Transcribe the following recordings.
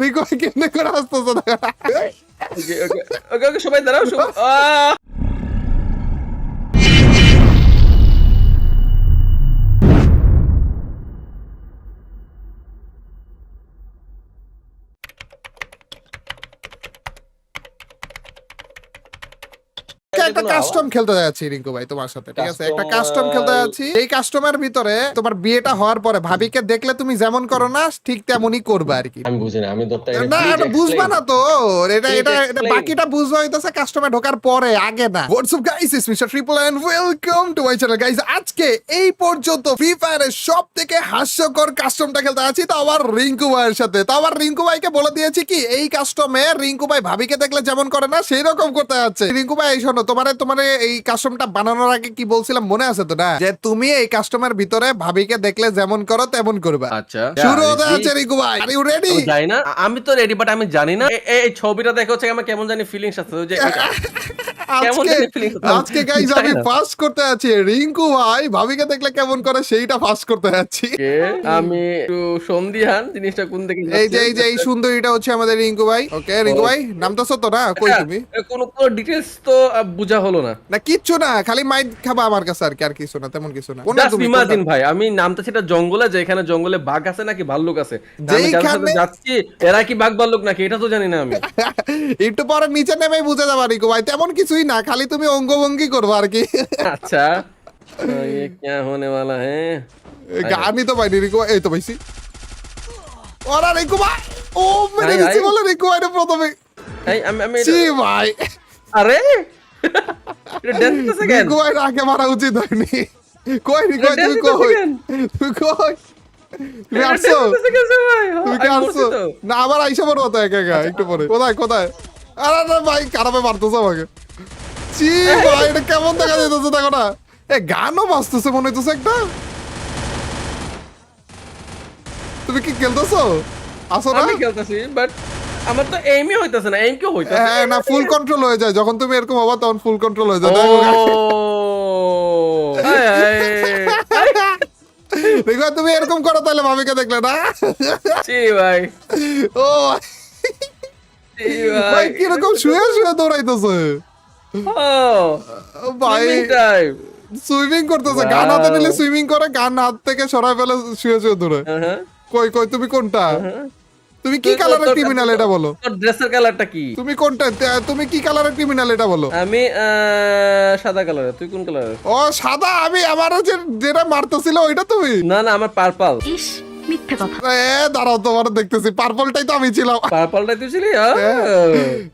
রিকো ভাই কেমনে করে আসতেছে না? ওকে ওকে ওকে ওকে সবাই দাঁড়াও একটা কাস্টম খেলতে যাচ্ছি রিঙ্কু ভাই তোমার সাথে, ঠিক আছে? একটা কাস্টম খেলতে যাচ্ছি। এই কাস্টমের ভিতরে তোমার বিয়েটা হওয়ার পরে ভাবিকে দেখলে তুমি যেমন করো না ঠিক তেমনই করবে আর কি। আমি বুঝি না, আমি দত্তা না এটা বুঝবা না তো, এটা এটা এটা বাকিটা বুঝবা হইতাছে কাস্টমে ঢোকার পরে, আগে না। What's up guys, it's mister triple and welcome to my channel guys. আজকে এই পর্যন্ত ফ্রি ফায়ারের সবথেকে হাস্যকর কাস্টমটা খেলতে আছি, তো আবার রিঙ্কু ভাইয়ের সাথে। তো আবার রিঙ্কু ভাইকে বলে দিয়েছি কি এই কাস্টমে রিঙ্কু ভাই ভাবিকে দেখলে যেমন করে না সেই রকম করতে যাচ্ছে। রিঙ্কু ভাই শোনো, তোমার এই কাস্টমটা বানানোর আগে কি বলছিলাম মনে আছে তো না, যে তুমি এই কাস্টমের ভিতরে ভাবিকে দেখলে যেমন করো তেমন করবে। আচ্ছা শুরু হতে যাচ্ছে রিঙ্কু ভাই, আর ইউ রেডি? আমি জানি না, আমি তো রেডি, বাট আমি জানি না এই ছবিটা দেখে হচ্ছে আমার কেমন জানি ফিলিংস আছে, ওই যে কেমন জানি ফিলিংস আছে। আজকে গাইস আমি ফার্স্ট করতে আছি রিঙ্কু ভাই ভাবিকে দেখলে কেমন করে সেইটা ফার্স্ট করতে আছি। আমি একটু সন্দিহান জিনিসটা কোন দিকে যাচ্ছে। এই যে এই সুন্দরীটা হচ্ছে আমাদের রিঙ্কু ভাই। ওকে রিঙ্কু ভাই নামতেছো তো না? কই তুমি? কোনো ডিটেইলস তো বুঝা হলো না। না কিচ্ছু না, খালি মাইট খাবা আমার কাছে, আর কি আর কিছু না, তেমন কিছু না। কোনটা জাস্ট তুমি? ইমাজিন ভাই, আমি নামটা সেটা জঙ্গলে, যেখানে জঙ্গলে বাঘ আছে নাকি ভাল্লুক আছে, আমি যাদের সাথে যাচ্ছি এরা কি বাঘ ভাল্লুক নাকি এটা তো জানি না আমি। একটু পরে নিচে নেমে বুঝে যাবা রিঙ্কু ভাই, তেমন কিছুই না, খালি তুমি অঙ্গভঙ্গি করবা আর কি। আচ্ছা ये क्या होने वाला है? গানই তো পাইনি রিঙ্কু ভাই, এই তো পাইছি। ওরা রিঙ্কু ভাই ও মেরে ভাই, দিছি ভাই। বলে রিঙ্কু ভাই প্রথমে। আমি জি ভাই, আরে এটা ড্যান্স করতেছে কেন? রিঙ্কু ভাই আগে মারা উচিত হয়নি। কই রিঙ্কু ভাই তুমি কই? তুমি কই? তুমি আসছো? তুমি কি আসছো? না আবার আইসা পড়বো তো একা একা একটু পরে। কোথায় কোথায়? আরে না ভাই খারাপে মারতেছে আমাকে। জি ভাই এটা কেমন দেখা যাইতেছে দেখো না। এ গানও বাজতেছে মনে হইতেছে একটা। তুমি কি খেলতেছো? আসো না? আমি খেলতেছি বাট আমার তো এইমই হইতাছে না, এইম কি হইতাছে? হ্যাঁ না ফুল কন্ট্রোল হয়ে যায় যখন তুমি এরকম হবা, তখন ফুল কন্ট্রোল হয়ে যায়। ও দেখো হায় হায় দেখো তুমি এরকম করো তাহলে ভাবিকে দেখলে না। জি ভাই, ও জি ভাই ভাই কিরকম শুয়ে শুয়ে দৌড়াইতেছে ও ভাই। টাইম। সুইমিং করতেছে, গান হাতে নিলে সুইমিং করে, গান হাত থেকে সরাই ফেলে শুয়ে শুয়ে দৌড়ে। কই কই তুমি কোনটা? তুমি কি কালারের ক্রিমিনাল এটা বলো? তোর ড্রেসের কালারটা কি? তুমি কোনটা? তুমি কি কালারের ক্রিমিনাল এটা বলো? আমি সাদা কালারের, তুই কোন কালারের? ও সাদা, আমি আমার যেটা মারতেছিল ওইটা তুমি? না না আমার পার্পল। ইস মিথ্যে কথা। দাঁড়াও তোমার দেখতেছি, পার্পলটাই তো আমি ছিলাম। পার্পলটাই তুই ছিলি?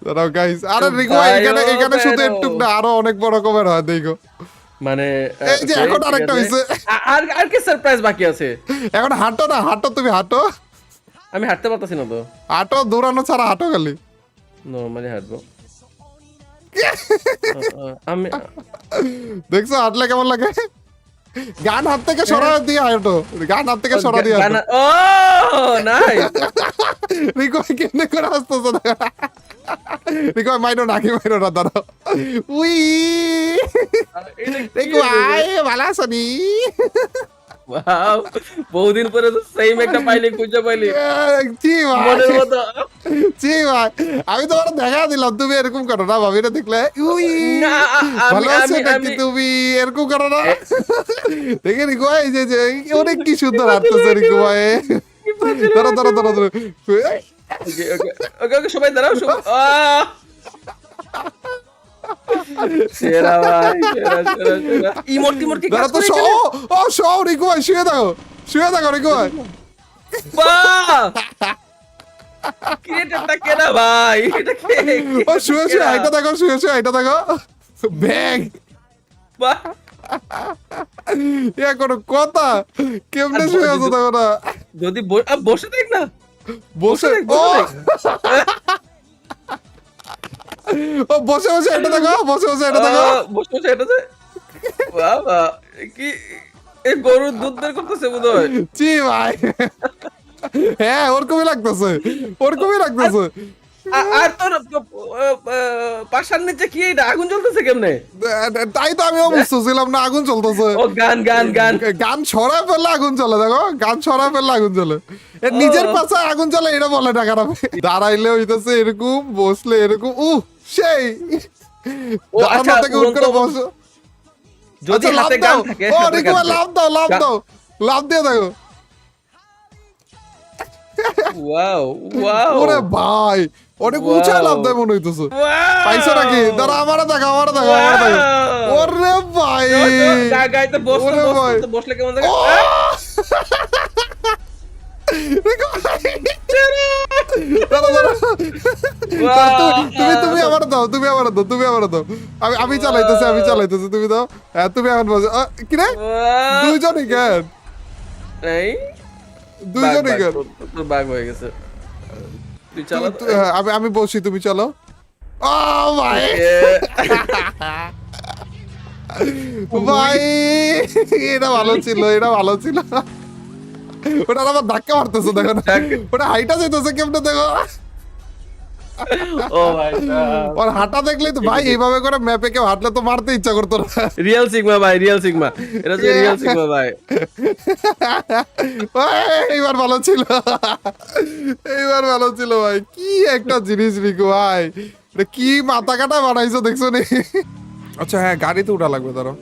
দাঁড়াও গাইস, আরে রিকো এখানে এখানে শুধু একটু না, আরো অনেক বড় রকমের হয় দেখো। মানে এই যে এখন আরেকটা হইছে। আর আর কি সারপ্রাইজ বাকি আছে? এখন হাঁটো না, হাঁটো তুমি হাঁটো। আমি হাঁটতে পারতাছি না তো। হাঁটো, দৌড়ানো ছাড়া হাঁটো খালি। নরমালি হাঁটবো। আমি দেখছো হাঁটলে কেমন লাগে? গান হাত থেকে সরা দিয়ে হাঁটো, গান হাত থেকে সরা দিয়ে হাঁটো। ও নাই রিকো কেমনে করে আসতেছে না? রিকো মাইরো নাকি মাইরো না, দাঁড়াও। উই রিকো আয় ভালো আছো নি? ওয়াও, বহুদিন পরে তো সেম একটা পাইলি, খুঁজে পাইলি জি ভাই, মনের মতো। জি ভাই আমি তোমার দেখা দিলাম, তুমি এরকম করো না ভাবিরা দেখলে। উই না, ভালো আছো নাকি আমি তুমি? এরকম করো না। দেখে রিকো ভাই যে যে অনেক কি সুন্দর হাঁটতেছে রিকো ভাই। ধরো ধরো ধরো ধরো। ওকে ওকে ওকে ওকে সবাই দাঁড়াও সেরা ভাই, সেরা সেরা সেরা। ইমোট টিমোট কি কাজ দাঁড়া তো করে শো, এখানে? ও শো রিকো ভাই শুয়ে থাকো, শুয়ে থাকো রিকো ভাই। বাহ! ক্রিয়েটরটা কেনা ভাই, এটা কে? ও শুয়ে শুয়ে এটা দেখো, শুয়ে শুয়ে এটা দেখো। ব্যাং বাহ! ইয়া কোনো কথা, কেমনে আর শুয়ে আছো দেখো না। যদি বসে দেখ না, বসে দেখ, ও বসে দেখ। ও বসে বসে এটা দেখো, বসে বসে এটা দেখো। বসে বসে এটা যে বাহ বাহ, কি এই গরুর দুধ বের করতেছে বোধহয়। জি ভাই, হ্যাঁ ওরকমই লাগতেছে, ওরকমই লাগতেছে। আর তোর পাশার নিচে কি এটা আগুন জ্বলতেছে কেমনে? তাই তো আমিও বুঝতেছিলাম না, আগুন চলতেছে। ও গান গান গান গান ছড়া ফেললে আগুন চলে, দেখো গান ছড়া ফেললে আগুন চলে। এর নিজের পাশে আগুন চলে এটা বলে না খারাপ। দাঁড়াইলে হইতেছে এরকম, বসলে এরকম। সেই ও আচ্ছা, দাঁড়ানো থেকে উঠ করে বসো। যদি আচ্ছা, লাফ হাতে গান দাও। থাকে ও সাঁতার রিকু ভাই, কাটবে। লাফ দাও, লাফ দাও, লাফ দিয়ে দেখো। ওয়াও ওয়াও ওরে ভাই, অনেক উঁচা লাফ দেয় মনে হইতেছে। পাইছো নাকি? দাঁড়া, আমারও দেখো, আমারও দেখো, আমারও দেখো। ওরে ভাই, গাইতে বসলে ওরে ভাই। বসলে কেমন লাগে? ও! রিকু ভাই। দাঁড়া, দাঁড়া। তুমি আমার দাও, তুমি আমার দাও, তুমি আমার দাও। আমি চালাইতেছি, আমি চালাইতেছি, তুমি দাও। হ্যাঁ, তুমি এখন বসো। কি রে, দুইজনই কেন? এই দুইজনই কেন? তোর বাগ হয়ে গেছে। তুই চালা তো। হ্যাঁ, আমি বসি, তুমি চলো। ও ভাই, ভাই এটা ভালো ছিল, এটা ভালো ছিল। ওটা আবার ধাক্কা মারতেছে, দেখো না, ওটা হাইটা যেতেছে কেমনে দেখো। ও ভাই ওর হাঁটা দেখলেই তো ভাই, এইভাবে করে ম্যাপে কেউ হাঁটলে তো মারতে ইচ্ছা করতো না। রিয়েল সিগমা ভাই, রিয়েল সিগমা, এটা হচ্ছে রিয়েল সিগমা ভাই। এইবার ভালো ছিল, এইবার ভালো ছিল ভাই। কি একটা জিনিস রিকু ভাই, এটা কি মাথা কাটা বানাইছো দেখছো নি? আচ্ছা হ্যাঁ, গাড়িতে উঠা লাগবে ধরো।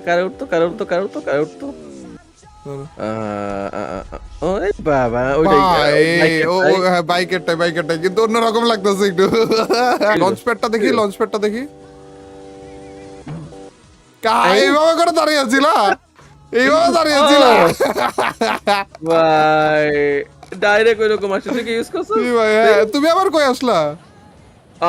কারে উঠতো, কারে উঠতো, কারে উঠতো, কারে উঠতো। ওই বাবা ওইটাই ভাই হ্যাঁ, বাইকেরটাই কিন্তু অন্যরকম লাগতেছে একটু। লঞ্চ প্যাডটা দেখি, লঞ্চ প্যাডটা দেখি। এইভাবে করে দাঁড়িয়ে আছি না, এইভাবে দাঁড়িয়ে আছি না ভাই, ডাইরেক্ট ওইরকম আসছে। তুই কি ইউজ করছো? কি ভাই, হ্যাঁ, তুমি আবার কই আসলা?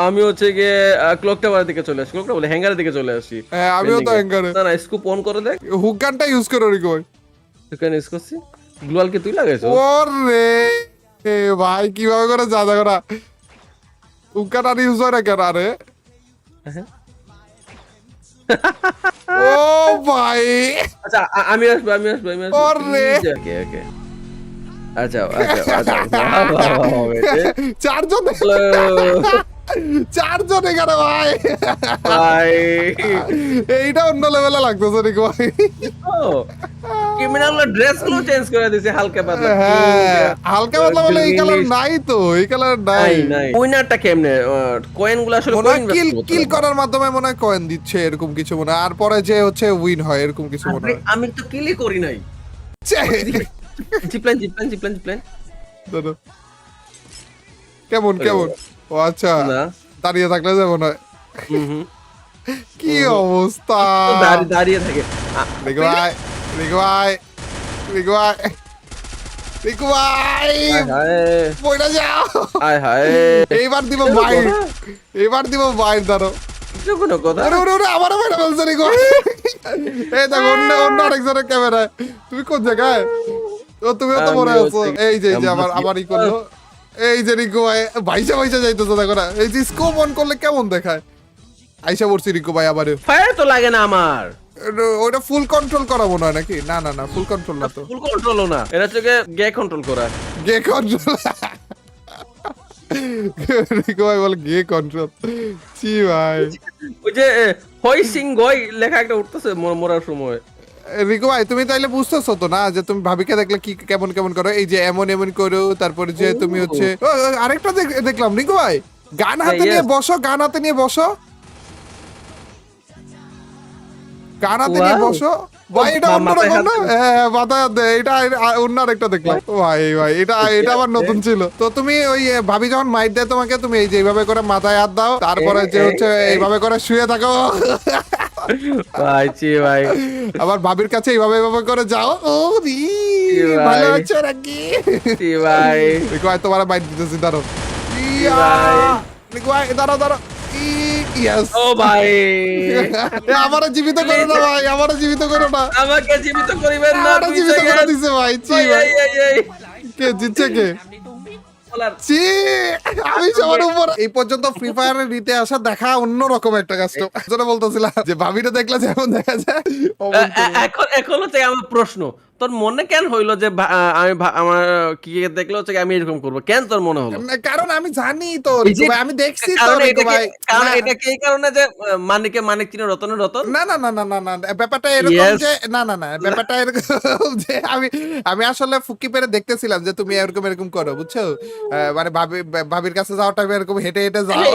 আমি হচ্ছে গিয়ে ক্লক টাওয়ারের দিকে চলে আসি, ক্লক টাওয়ার বলে হ্যাঙ্গারের দিকে চলে আসি। হ্যাঁ, আমিও তো হ্যাঙ্গারে। না না, স্কুপ অন করে দেখ। হুক গানটা ইউজ করো রিকু ভাই। তুই কেন ইউজ করছিস? গ্লোয়াল কি তুই লাগাইছো? ওরে ভাই, কিভাবে করে যা দেখো না, হুক গান আর ইউজ হয় না কেন? আরে ও ভাই, আচ্ছা আমি আসবো, আমি আসবো, আমি আসবো। ওরে। ওকে ওকে, আচ্ছা আচ্ছা আচ্ছা। বাহ, বাহ, বাহ, বেটে। চারজন, হ্যালো। চারজন এখানে ভাই। ভাই এইটা অন্য লেভেলে লাগতেছে রিকু ভাই। ক্রিমিনাল ড্রেস গুলো চেঞ্জ করে দিয়েছে হালকা পাতলা। হ্যাঁ, হালকা পাতলা বলে এই কালার নাই তো, এই কালার নাই। নাই উইনারটা কেমনে? কয়েন গুলো আসলে মনে হয় coin কিল invest করতে কিল হবে। করার মাধ্যমে মনে হয় কয়েন দিচ্ছে, এরকম কিছু মনে হয়। আর পরে যে হচ্ছে উইন হয়, এরকম কিছু মনে আরে, হয়। আমি তো কিলই করি নাই। ছে, জিপলাইন জিপলাইন জিপলাইন জিপলাইন। দাঁড়াও। কেমন কেমন? ও আচ্ছা, না দাঁড়িয়ে থাকলে যেমন হয়। হুম কি অবস্থা! তো দাঁড়িয়ে থাকে। রিকু ভাই, রিকু ভাই, রিকু ভাই, রিকু ভাই, হায় বইটা যাও। হায় হায়। এইবার দিব বাইর, এইবার দিব বাইর, ধরো। কোনো কথা। ওরে ওরে ওরে, আমারও বাইরে বলছে রিকু। এই দেখো, অন্য অন্য আরেকজনের ক্যামেরায়। তুমি কোন জায়গায়? ও, তুমিও তো মনে আছো। এই যে আমারই করলো। এই যে রিকু ভাই ভাইসা ভাইসা যাইতেছে, দেখো না। এই যে স্কোপ অন করলে কেমন দেখায়। আইসা পড়ছি রিকু ভাই আবারও। ফায়ার তো লাগে না আমার। ওটা ফুল কন্ট্রোল করা মনে হয় নাকি? না না না, ফুল কন্ট্রোল না তো। ফুল কন্ট্রোলও না, এটা হচ্ছে গে কন্ট্রোল করা। গে কন্ট্রোল। রিকু ভাই বলে গে কন্ট্রোল। ছি ভাই। ওই যে হই সিং গই লেখা একটা উঠতেছে মরার সময়। রিকু ভাই, তুমি তাইলে বুঝতেছো তো না যে তুমি ভাবিকে দেখলে কি কেমন কেমন করো? এই যে এমন এমন করো, তারপরে যে তুমি হচ্ছে আরেকটা দেখলাম রিকু ভাই, গান হাতে নিয়ে বসো, গান হাতে নিয়ে বসো, গান হাতে নিয়ে বসো। ভাই এটা অন্যরকম না? হ্যাঁ, মাথায় হাত দেয়। এটা অন্য আরেকটা দেখলাম ভাই। ভাই এটা আবার নতুন ছিল। তো তুমি ওই ভাবি যখন মাইট দেয় তোমাকে, তুমি এই যে এইভাবে করে মাথায় হাত দাও, তারপরে যে হচ্ছে এইভাবে করে শুয়ে থাকো। ভাই চি ভাই, আবার ভাবির কাছে এইভাবে এইভাবে করে যাও। ও রি, ভালো আছে নাকি? চি ভাই, রিকু ভাই, তোমার মাইট দিতেছি, দাঁড়ো। ভাই। রিকু ভাই, দাঁড়াও দাঁড়াও। ইয়েস। ও ভাই, আমারও জীবিত করো না ভাই, আমারও জীবিত করো না। আমাকে জীবিত করিবেন না। আমারও জীবিত করে দিছে ভাই। ছি ভাই। এই কে জিতছে কে? ছি, আমি সবার উপর। এই পর্যন্ত ফ্রি ফায়ারের নিতে আসা দেখা অন্যরকম একটা কাস্ট। যেটা বলতেছিলাম যে ভাবিটা দেখলে যেমন দেখা যায়, এখন হচ্ছে আমার প্রশ্ন, তোর মনে কেন হইলো যে আমার কি দেখলে হচ্ছে কি আমি এরকম করবো, কেন তোর মনে হলো? না, কারণ আমি জানি তো এই রিকু যে ভাই, আমি দেখছি তো কারণ রিকু ভাই। কারণ না এটা কি এই কারণে যে মানিকে মানিক চিনে রতনে রতন? না না না না না না, ব্যাপারটা এরকম ইয়েস। যে না না না, ব্যাপারটা এরকম যে আমি আমি আসলে ফুকি পেরে দেখতেছিলাম যে তুমি এরকম এরকম করো, বুঝছো? মানে ভাবির কাছে যাওয়ার টাইমে এরকম হেঁটে হেঁটে যাও। হেই